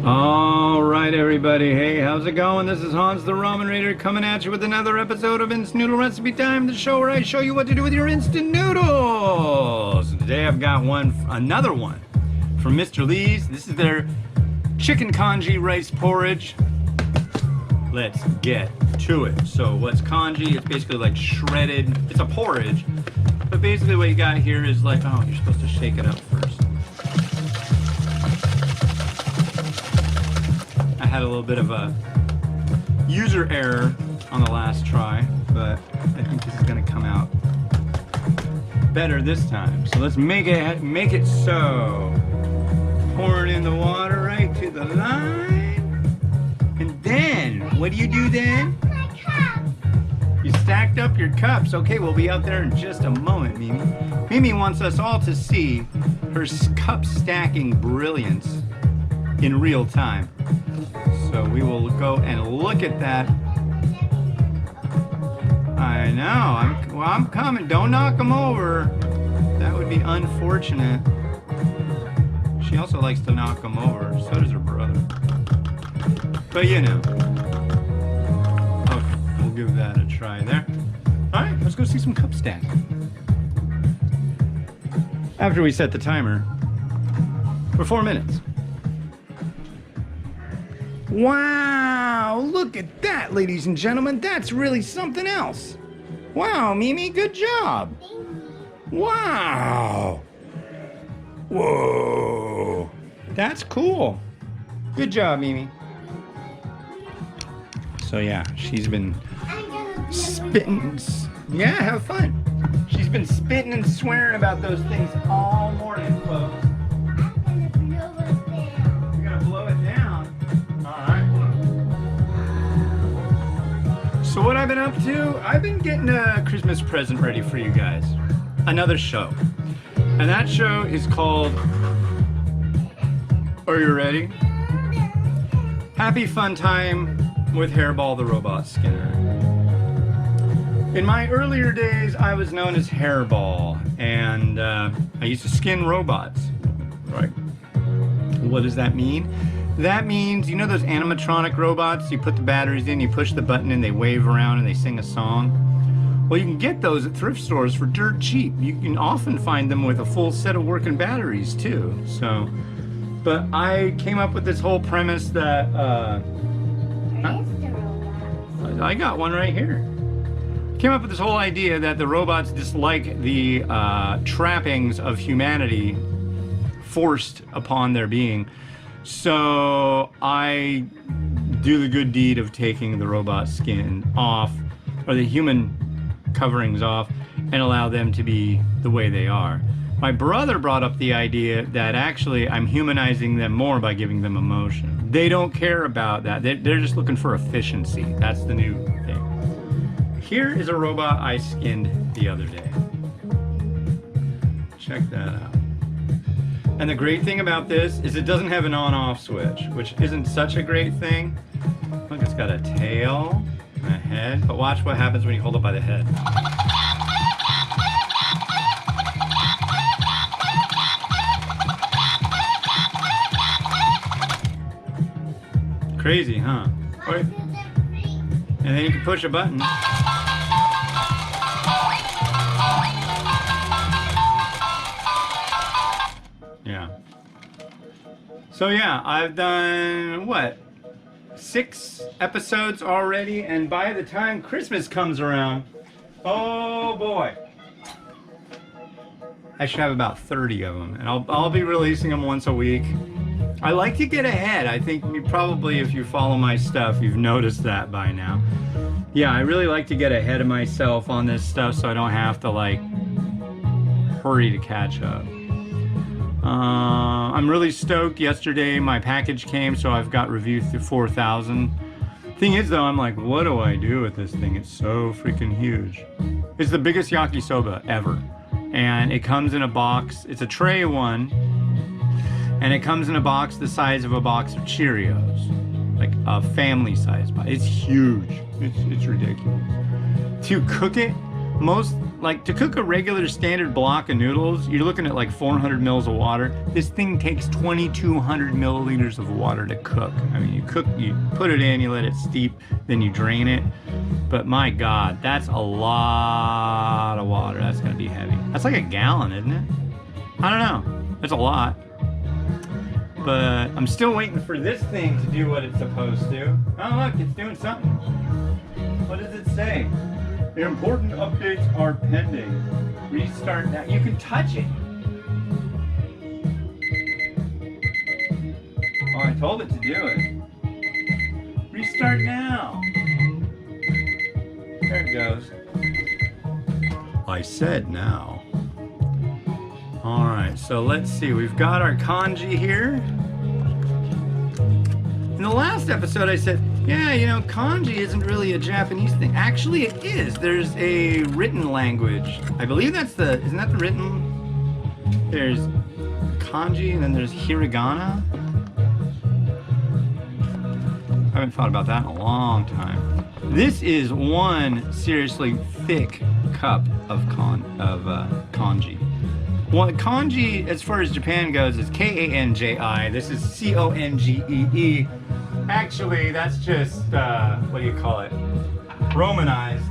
All right, everybody. Hey, how's it going? This is Hans the Ramen Raider coming at you with another episode of Instant Noodle Recipe Time, the show where I show you what to do with your instant noodles. Today I've got another one from Mr. Lee's. This is their chicken congee rice porridge. Let's get to it. So what's congee? It's basically like shredded. It's a porridge, but basically what you got here is like, oh, you're supposed to shake it up first. I had a little bit of a user error on the last try, but I think this is going to come out better this time. So let's make it so. Pour it in the water right to the line. And then, what do you do then? My cup. You stacked up your cups. Okay, we'll be out there in just a moment, Mimi. Mimi wants us all to see her cup stacking brilliance in real time. So we will go and look at that. I know. I'm coming. Don't knock them over. That would be unfortunate. She also likes to knock them over. So does her brother. But you know. Okay, we'll give that a try there. All right, let's go see some cup stacking. After we set the timer for 4 minutes. Wow, look at that, ladies and gentlemen. That's really something else. Wow, Mimi, good job. Wow. Whoa. That's cool. Good job, Mimi. So yeah, she's been spitting. Yeah, have fun. She's been spitting and swearing about those things all morning, folks. You're gonna blow it down. So what I've been up to, I've been getting a Christmas present ready for you guys. Another show. And that show is called, are you ready? Happy Fun Time with Hairball the Robot Skinner. In my earlier days, I was known as Hairball, and I used to skin robots, right? What does that mean? That means, you know those animatronic robots? You put the batteries in, you push the button, and they wave around and they sing a song. Well, you can get those at thrift stores for dirt cheap. You can often find them with a full set of working batteries too. So, but I came up with this whole premise that I got one right here. Came up with this whole idea that the robots dislike the trappings of humanity forced upon their being. So I do the good deed of taking the robot skin off, or the human coverings off, and allow them to be the way they are. My brother brought up the idea that actually I'm humanizing them more by giving them emotion. They don't care about that. They're just looking for efficiency. That's the new thing. Here is a robot I skinned the other day. Check that out. And the great thing about this is it doesn't have an on-off switch, which isn't such a great thing. Look, it's got a tail and a head, but watch what happens when you hold it by the head. Crazy, huh? And then you can push a button. Yeah. So yeah, I've done, what, 6 episodes already, and by the time Christmas comes around, oh boy, I should have about 30 of them, and I'll be releasing them once a week. I like to get ahead. I think you probably, if you follow my stuff, you've noticed that by now. Yeah, I really like to get ahead of myself on this stuff so I don't have to like hurry to catch up. I'm really stoked. Yesterday my package came, so I've got reviews through 4,000. Thing is though, I'm like, what do I do with this thing? It's so freaking huge. It's the biggest yakisoba ever. And it comes in a box. It's a tray one. And it comes in a box the size of a box of Cheerios. Like a family size box. It's huge. It's ridiculous. To cook it, most, like to cook a regular standard block of noodles, you're looking at like 400 mils of water. This thing takes 2,200 milliliters of water to cook. I mean, you put it in, you let it steep, then you drain it. But my God, that's a lot of water. That's gonna be heavy. That's like a gallon, isn't it? I don't know. That's a lot. But I'm still waiting for this thing to do what it's supposed to. Oh look, it's doing something. What does it say? The important updates are pending. Restart now. You can touch it. Oh, I told it to do it. Restart now. There it goes. I said now. All right, so let's see. We've got our Congee here. In the last episode, I said, yeah, you know, Congee isn't really a Japanese thing. Actually, it is. There's a written language. I believe that's isn't that the written? There's Congee and then there's hiragana. I haven't thought about that in a long time. This is one seriously thick cup of Congee. Well, Congee, as far as Japan goes, is K-A-N-J-I. This is C-O-N-G-E-E. Actually, that's just, what do you call it? Romanized.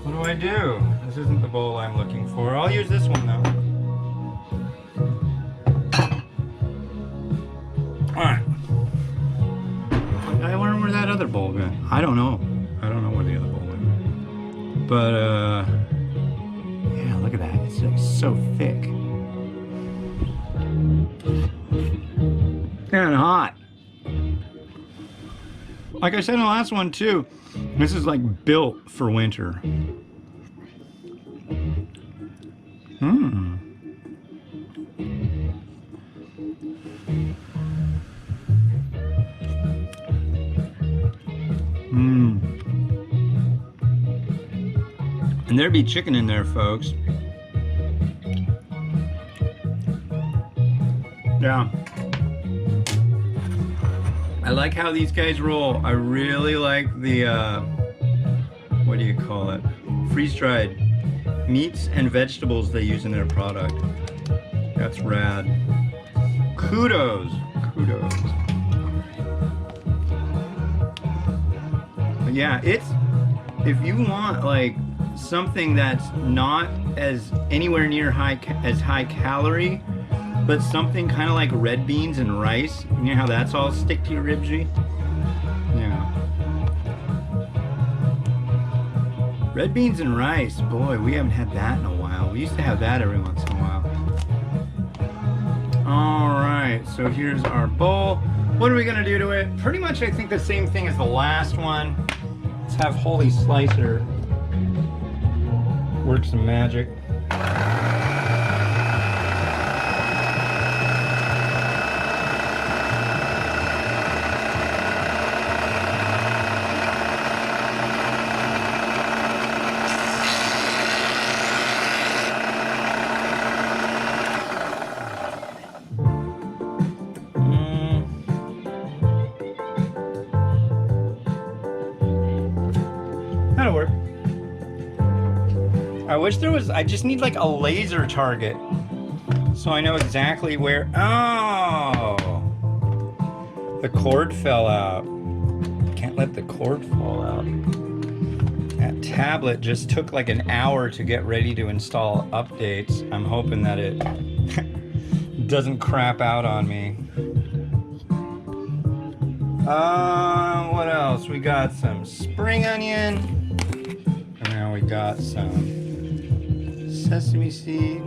What do I do? This isn't the bowl I'm looking for. I'll use this one, though. Alright. I wonder where that other bowl went. I don't know. I don't know where the other bowl went. But, yeah, look at that. It's like so thick. And hot. Like I said in the last one, too, this is like built for winter. And there be chicken in there, folks. Yeah. I like how these guys roll. I really like the, what do you call it? Freeze-dried meats and vegetables they use in their product. That's rad. Kudos. Kudos. But yeah, if you want like something that's not as anywhere near as high calorie, but something kind of like red beans and rice. You know how that's all stick to your ribsy? Yeah. Red beans and rice, boy, we haven't had that in a while. We used to have that every once in a while. All right, so here's our bowl. What are we gonna do to it? Pretty much, I think the same thing as the last one. Let's have Holy Slicer work some magic. That'll work. I wish there was, I just need like a laser target so I know exactly where. Oh, the cord fell out. Can't let the cord fall out. That tablet just took like an hour to get ready to install updates. I'm hoping that it doesn't crap out on me. What else? We got some spring onion. And now we got some sesame seed.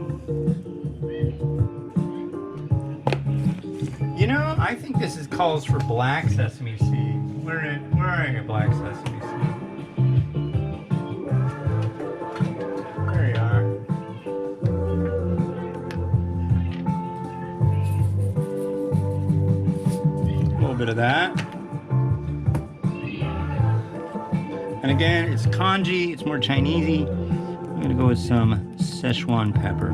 You know, I think this calls for black sesame seed. Where are your black sesame seed? There you are. A little bit of that. And again, it's Congee, it's more Chinesey. I'm gonna go with some Szechuan pepper.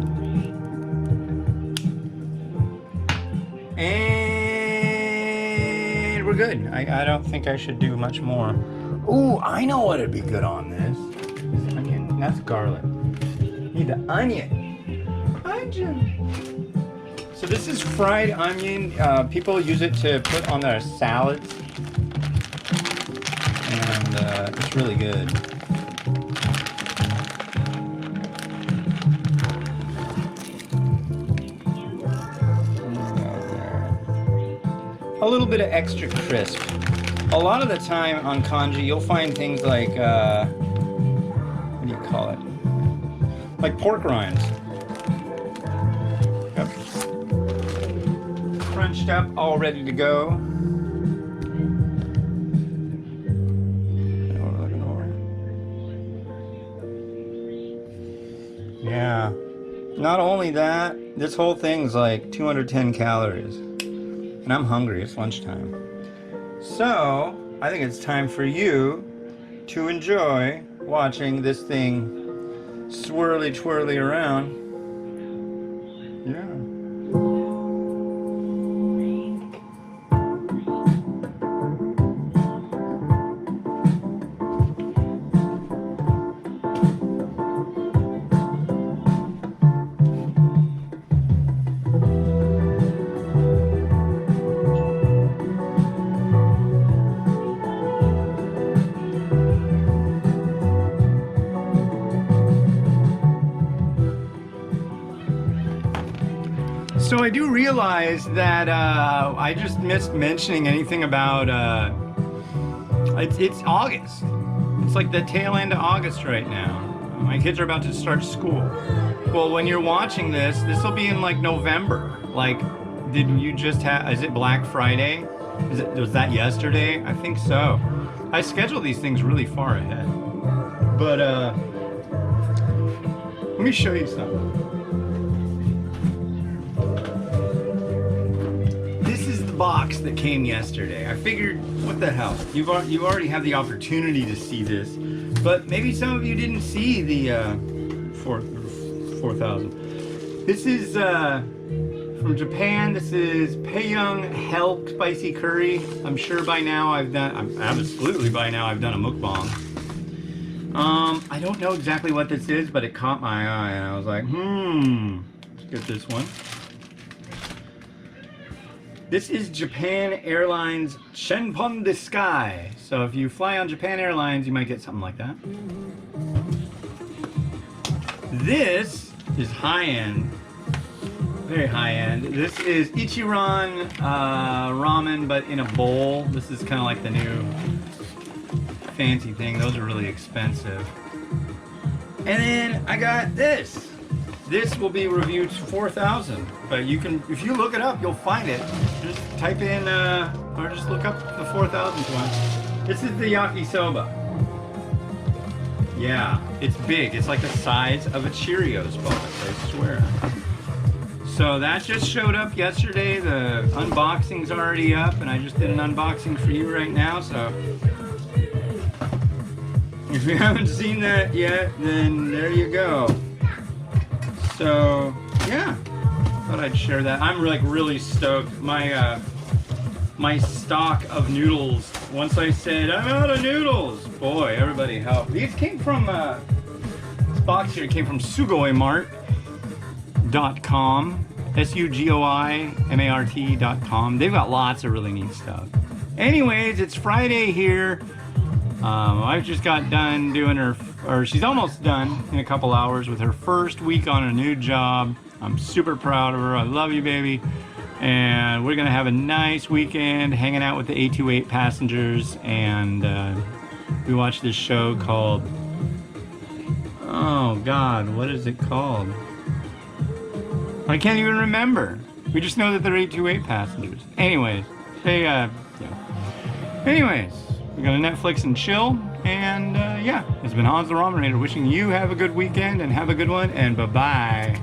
we're good. I don't think I should do much more. Ooh, I know what'd be good on this. This onion. That's garlic. Need the onion. Onion. So this is fried onion. People use it to put on their salads. And it's really good. A little bit of extra crisp. A lot of the time on congee, you'll find things like, what do you call it? Like pork rinds. Yep. Crunched up, all ready to go. Yeah. Not only that, this whole thing's like 210 calories. And I'm hungry, it's lunchtime. So, I think it's time for you to enjoy watching this thing swirly twirly around. Yeah. So I do realize that I just missed mentioning anything about it's August. It's like the tail end of August right now. My kids are about to start school. Well, when you're watching this will be in like November. Like, did you just have? Is it Black Friday? Was that yesterday? I think so. I schedule these things really far ahead. But let me show you something. Box that came yesterday. I figured, what the hell? You already have the opportunity to see this, but maybe some of you didn't see the 4,000. This is from Japan. This is Paeyoung Hell Spicy Curry. I'm sure by now absolutely by now I've done a mukbang. I don't know exactly what this is, but it caught my eye, and I was like, let's get this one. This is Japan Airlines Shenpon the Sky. So if you fly on Japan Airlines, you might get something like that. This is high-end, very high-end. This is Ichiran ramen, but in a bowl. This is kind of like the new fancy thing. Those are really expensive. And then I got this. This will be reviewed 4,000, but you can, if you look it up, you'll find it. Just type in, or just look up the 4,000th one. This is the yakisoba. Yeah, it's big. It's like the size of a Cheerios box, I swear. So that just showed up yesterday. The unboxing's already up, and I just did an unboxing for you right now, so if you haven't seen that yet, then there you go. So yeah, thought I'd share that. I'm like really stoked. My my stock of noodles. Once I said I'm out of noodles, boy, everybody helped. These came from this box here came from sugoimart.com, SUGOIMART.com. They've got lots of really neat stuff. Anyways, it's Friday here. I just got done doing or she's almost done in a couple hours with her first week on a new job. I'm super proud of her. I love you, baby. And we're gonna have a nice weekend hanging out with the 828 passengers, and we watched this show called, oh God, what is it called? I can't even remember. We just know that they're 828 passengers. Anyways, yeah. Anyways, we're gonna Netflix and chill, and yeah, it's been Hans the Ramen Rater wishing you have a good weekend and have a good one, and bye-bye.